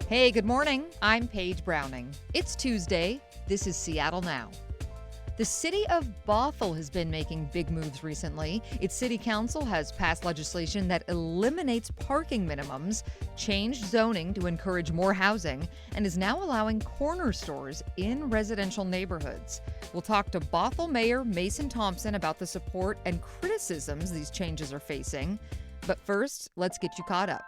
Hey, good morning. I'm Paige Browning. It's Tuesday. This is Seattle Now. The City of Bothell has been making big moves recently. Its city council has passed legislation that eliminates parking minimums, changed zoning to encourage more housing, and is now allowing corner stores in residential neighborhoods. We'll talk to Bothell Mayor Mason Thompson about the support and criticisms these changes are facing. But first, let's get you caught up.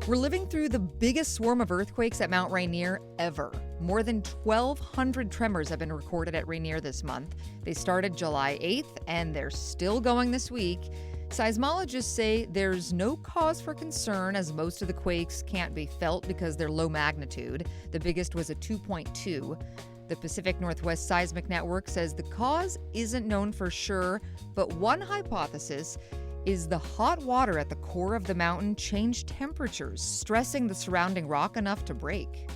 We're living through the biggest swarm of earthquakes at Mount Rainier ever. More than 1,200 tremors have been recorded at Rainier this month. They started July 8th, and they're still going this week. Seismologists say there's no cause for concern, as most of the quakes can't be felt because they're low magnitude. The biggest was a 2.2. The Pacific Northwest Seismic Network says the cause isn't known for sure, but one hypothesis is the hot water at the core of the mountain changed temperatures, stressing the surrounding rock enough to break.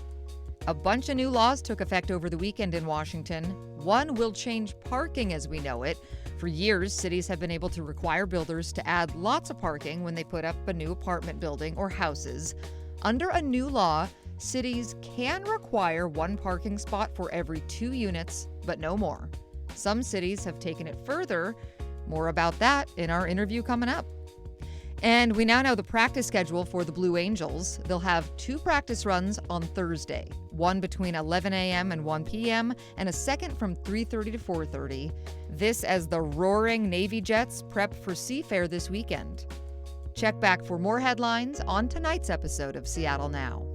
A bunch of new laws took effect over the weekend in Washington. One will change parking as we know it. For years, cities have been able to require builders to add lots of parking when they put up a new apartment building or houses. Under a new law, cities can require one parking spot for every 2 units, but no more. Some cities have taken it further. More about that in our interview coming up. And we now know the practice schedule for the Blue Angels. They'll have 2 practice runs on Thursday, one between 11 a.m. and 1 p.m., and a second from 3:30 to 4:30. This as the roaring Navy jets prep for Seafair this weekend. Check back for more headlines on tonight's episode of Seattle Now.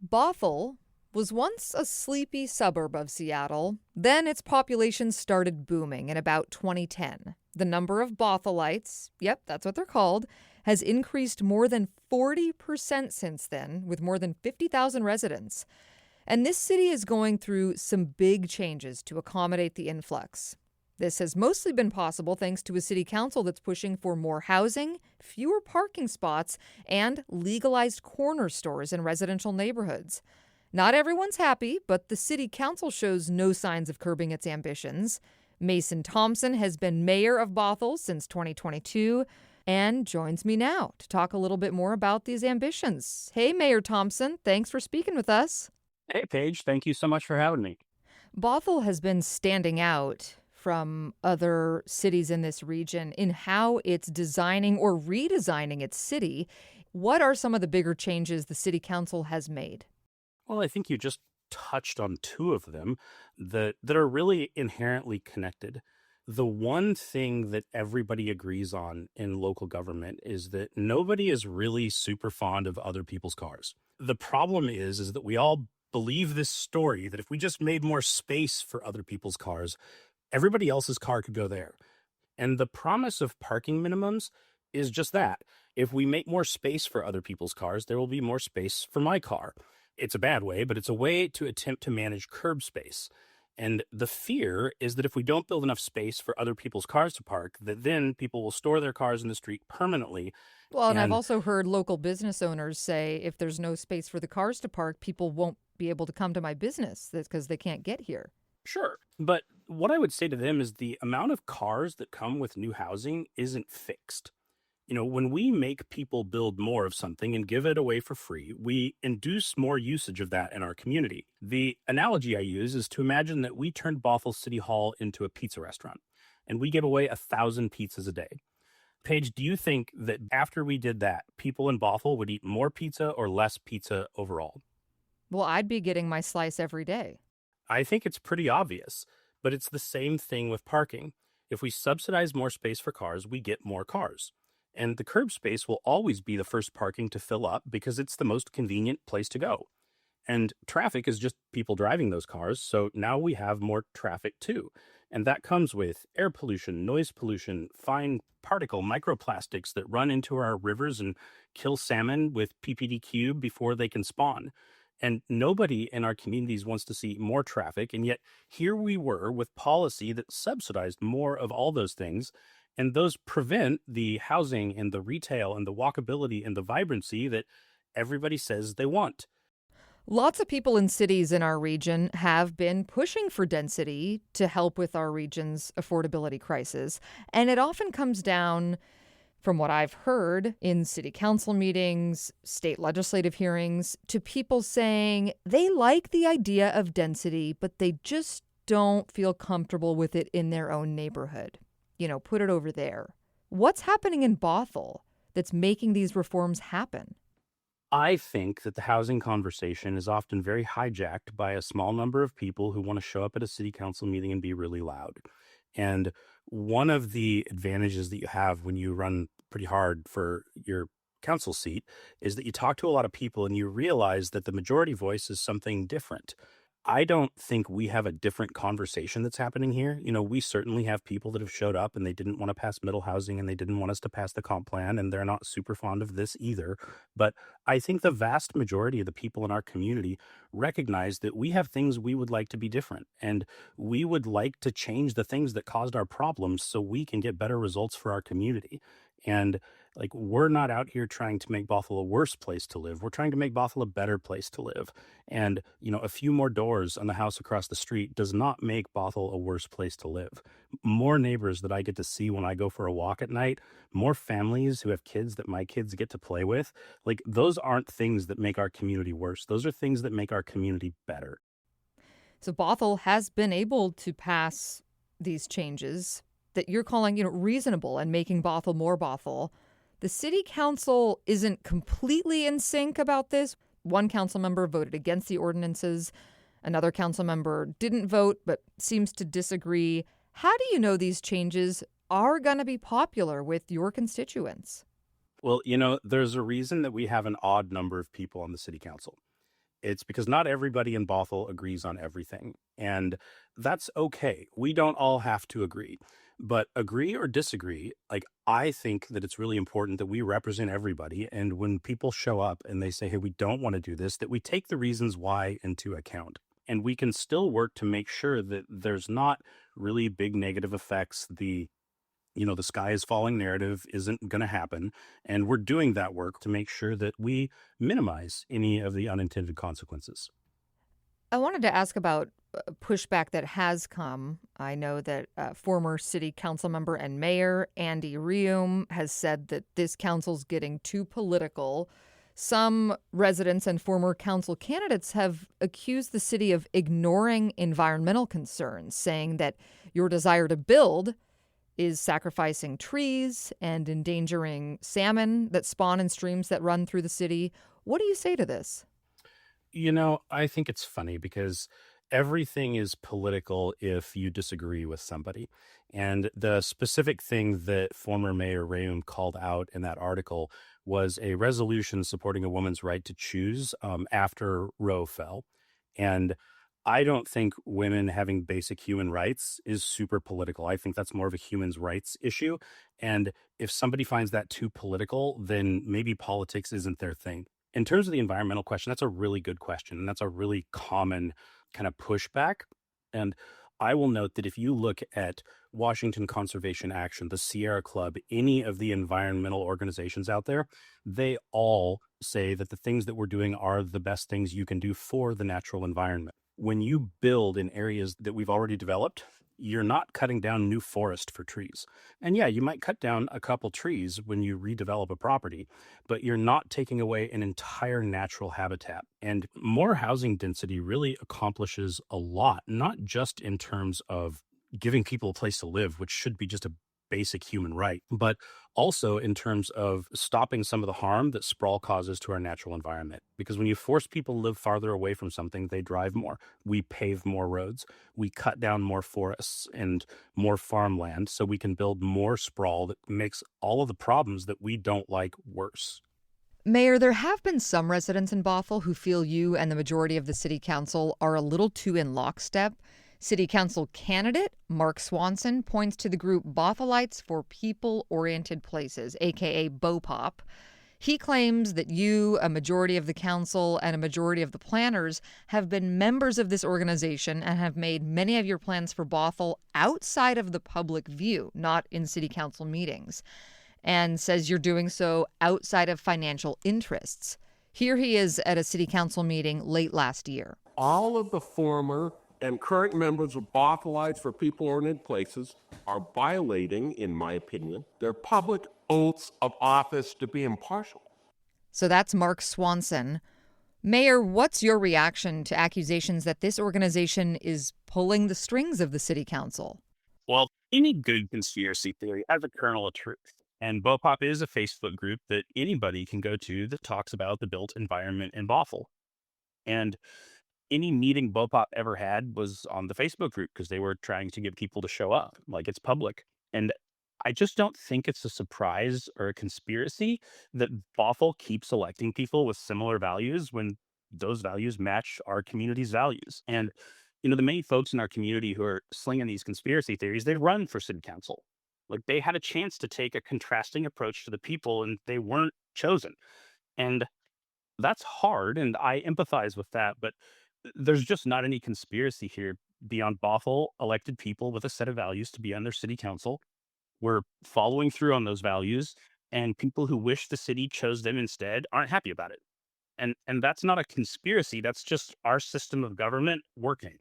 Bothell was once a sleepy suburb of Seattle. Then its population started booming in about 2010. The number of Bothellites, yep, that's what they're called, has increased more than 40% since then, with more than 50,000 residents. And this city is going through some big changes to accommodate the influx. This has mostly been possible thanks to a city council that's pushing for more housing, fewer parking spots, and legalized corner stores in residential neighborhoods. Not everyone's happy, but the city council shows no signs of curbing its ambitions. Mason Thompson has been mayor of Bothell since 2022 and joins me now to talk a little bit more about these ambitions. Hey, Mayor Thompson, thanks for speaking with us. Hey, Paige, thank you so much for having me. Bothell has been standing out from other cities in this region in how it's designing or redesigning its city. What are some of the bigger changes the city council has made? Well, I think you just touched on 2 of them that are really inherently connected. The one thing that everybody agrees on in local government is that nobody is really super fond of other people's cars. The problem is that we all believe this story that if we just made more space for other people's cars, everybody else's car could go there. And the promise of parking minimums is just that. If we make more space for other people's cars, there will be more space for my car. It's a bad way, but it's a way to attempt to manage curb space. And the fear is that if we don't build enough space for other people's cars to park, that then people will store their cars in the street permanently. Well, and I've also heard local business owners say if there's no space for the cars to park, people won't be able to come to my business. That's because they can't get here. Sure. But what I would say to them is the amount of cars that come with new housing isn't fixed. When we make people build more of something and give it away for free, we induce more usage of that in our community. The analogy I use is to imagine that we turned Bothell City Hall into a pizza restaurant, and we give away 1,000 pizzas a day. Paige, do you think that after we did that, people in Bothell would eat more pizza or less pizza overall? Well, I'd be getting my slice every day. I think it's pretty obvious, but it's the same thing with parking. If we subsidize more space for cars, we get more cars. And the curb space will always be the first parking to fill up because it's the most convenient place to go. And traffic is just people driving those cars, so now we have more traffic too. And that comes with air pollution, noise pollution, fine particle microplastics that run into our rivers and kill salmon with PPD before they can spawn. And nobody in our communities wants to see more traffic. And yet here we were with policy that subsidized more of all those things. And those prevent the housing and the retail and the walkability and the vibrancy that everybody says they want. Lots of people in cities in our region have been pushing for density to help with our region's affordability crisis. And it often comes down, from what I've heard in city council meetings, state legislative hearings, to people saying they like the idea of density, but they just don't feel comfortable with it in their own neighborhood. Put it over there. What's happening in Bothell that's making these reforms happen? I think that the housing conversation is often very hijacked by a small number of people who want to show up at a city council meeting and be really loud. And one of the advantages that you have when you run pretty hard for your council seat is that you talk to a lot of people and you realize that the majority voice is something different. I don't think we have a different conversation that's happening here. We certainly have people that have showed up and they didn't want to pass middle housing and they didn't want us to pass the comp plan, and they're not super fond of this either. But I think the vast majority of the people in our community recognize that we have things we would like to be different, and we would like to change the things that caused our problems so we can get better results for our community. And we're not out here trying to make Bothell a worse place to live. We're trying to make Bothell a better place to live. And, a few more doors on the house across the street does not make Bothell a worse place to live. More neighbors that I get to see when I go for a walk at night, more families who have kids that my kids get to play with, those aren't things that make our community worse. Those are things that make our community better. So Bothell has been able to pass these changes that you're calling, reasonable and making Bothell more Bothell. The city council isn't completely in sync about this. One council member voted against the ordinances. Another council member didn't vote but seems to disagree. How do you know these changes are going to be popular with your constituents? Well, there's a reason that we have an odd number of people on the city council. It's because not everybody in Bothell agrees on everything. And that's okay. We don't all have to agree. But agree or disagree, I think that it's really important that we represent everybody. And when people show up and they say, hey, we don't want to do this, that we take the reasons why into account. And we can still work to make sure that there's not really big negative effects. The sky is falling narrative isn't going to happen. And we're doing that work to make sure that we minimize any of the unintended consequences. I wanted to ask about pushback that has come. I know that former city council member and mayor Andy Reum has said that this council's getting too political. Some residents and former council candidates have accused the city of ignoring environmental concerns, saying that your desire to build is sacrificing trees and endangering salmon that spawn in streams that run through the city. What do you say to this? I think it's funny because everything is political if you disagree with somebody. And the specific thing that former Mayor Reum called out in that article was a resolution supporting a woman's right to choose after Roe fell. And I don't think women having basic human rights is super political. I think that's more of a human rights issue. And if somebody finds that too political, then maybe politics isn't their thing. In terms of the environmental question, that's a really good question. And that's a really common kind of pushback. And I will note that if you look at Washington Conservation Action, the Sierra Club, any of the environmental organizations out there, they all say that the things that we're doing are the best things you can do for the natural environment. When you build in areas that we've already developed, you're not cutting down new forest for trees. And yeah, you might cut down a couple trees when you redevelop a property, but you're not taking away an entire natural habitat. And more housing density really accomplishes a lot, not just in terms of giving people a place to live, which should be just a basic human right, but also in terms of stopping some of the harm that sprawl causes to our natural environment. Because when you force people to live farther away from something, they drive more. We pave more roads. We cut down more forests and more farmland so we can build more sprawl that makes all of the problems that we don't like worse. Mayor, there have been some residents in Bothell who feel you and the majority of the city council are a little too in lockstep. City Council candidate Mark Swanson points to the group Bothellites for People-Oriented Places, a.k.a. BOPOP. He claims that you, a majority of the council, and a majority of the planners have been members of this organization and have made many of your plans for Bothell outside of the public view, not in city council meetings, and says you're doing so outside of financial interests. Here he is at a city council meeting late last year. All of the former and current members of Bothell for People Oriented Places are violating, in my opinion, their public oaths of office to be impartial. So that's Mark Swanson. Mayor, what's your reaction to accusations that this organization is pulling the strings of the city council? Well, any good conspiracy theory has a kernel of truth. And BOPOP is a Facebook group that anybody can go to that talks about the built environment in Bothell. And any meeting BOPOP ever had was on the Facebook group because they were trying to get people to show up. Like, it's public. And I just don't think it's a surprise or a conspiracy that Bothell keeps electing people with similar values when those values match our community's values. And, the many folks in our community who are slinging these conspiracy theories, they run for city council. Like, they had a chance to take a contrasting approach to the people and they weren't chosen. And that's hard. And I empathize with that. But there's just not any conspiracy here beyond Bothell elected people with a set of values to be on their city council. We're following through on those values, and people who wish the city chose them instead aren't happy about it. And that's not a conspiracy. That's just our system of government working.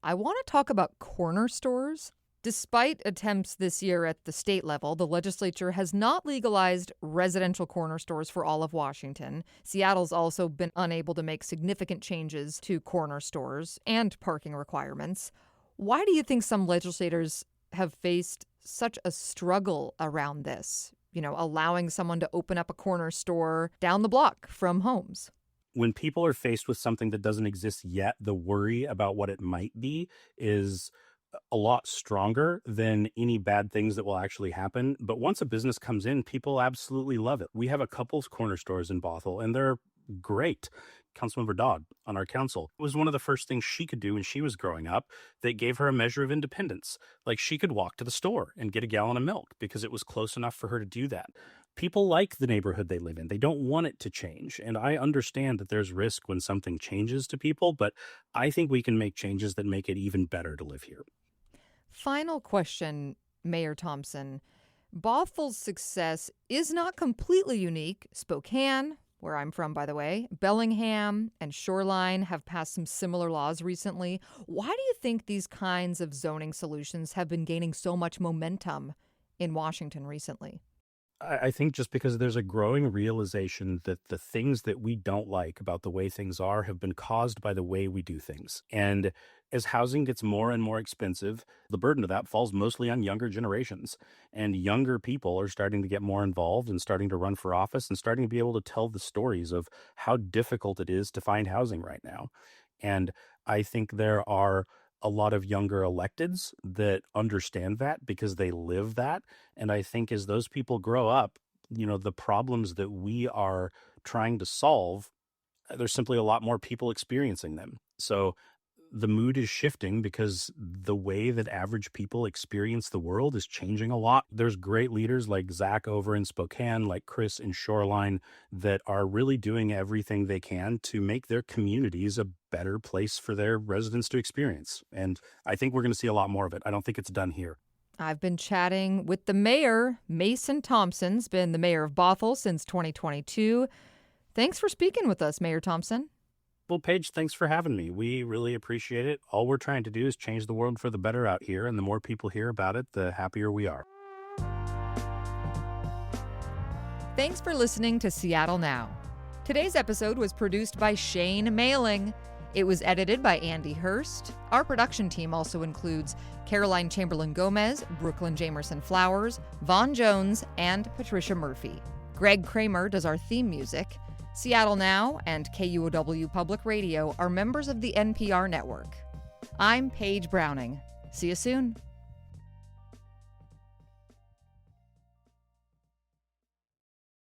I want to talk about corner stores. Despite attempts this year at the state level, the legislature has not legalized residential corner stores for all of Washington. Seattle's also been unable to make significant changes to corner stores and parking requirements. Why do you think some legislators have faced such a struggle around this? Allowing someone to open up a corner store down the block from homes. When people are faced with something that doesn't exist yet, the worry about what it might be is a lot stronger than any bad things that will actually happen. But once a business comes in, people absolutely love it. We have a couple of corner stores in Bothell, and they're great. Councilmember Dodd on our council, it was one of the first things she could do when she was growing up that gave her a measure of independence. Like, she could walk to the store and get a gallon of milk because it was close enough for her to do that. People like the neighborhood they live in. They don't want it to change. And I understand that there's risk when something changes to people, but I think we can make changes that make it even better to live here. Final question, Mayor Thompson. Bothell's success is not completely unique. Spokane, where I'm from, by the way, Bellingham and Shoreline have passed some similar laws recently. Why do you think these kinds of zoning solutions have been gaining so much momentum in Washington recently? I think just because there's a growing realization that the things that we don't like about the way things are have been caused by the way we do things. And as housing gets more and more expensive, the burden of that falls mostly on younger generations. And younger people are starting to get more involved and starting to run for office and starting to be able to tell the stories of how difficult it is to find housing right now. And I think there are a lot of younger electeds that understand that because they live that. And I think as those people grow up, the problems that we are trying to solve, there's simply a lot more people experiencing them. So the mood is shifting because the way that average people experience the world is changing a lot. There's great leaders like Zach over in Spokane, like Chris in Shoreline, that are really doing everything they can to make their communities a better place for their residents to experience. And I think we're going to see a lot more of it. I don't think it's done here. I've been chatting with the mayor. Mason Thompson's been the mayor of Bothell since 2022. Thanks for speaking with us, Mayor Thompson. Well, Paige, thanks for having me. We really appreciate it. All we're trying to do is change the world for the better out here, and the more people hear about it, the happier we are. Thanks for listening to Seattle Now. Today's episode was produced by Shane Mailing. It was edited by Andy Hurst. Our production team also includes Caroline Chamberlain Gomez, Brooklyn Jamerson Flowers, Vaughn Jones, and Patricia Murphy. Greg Kramer does our theme music. Seattle Now and KUOW Public Radio are members of the NPR network. I'm Paige Browning. See you soon.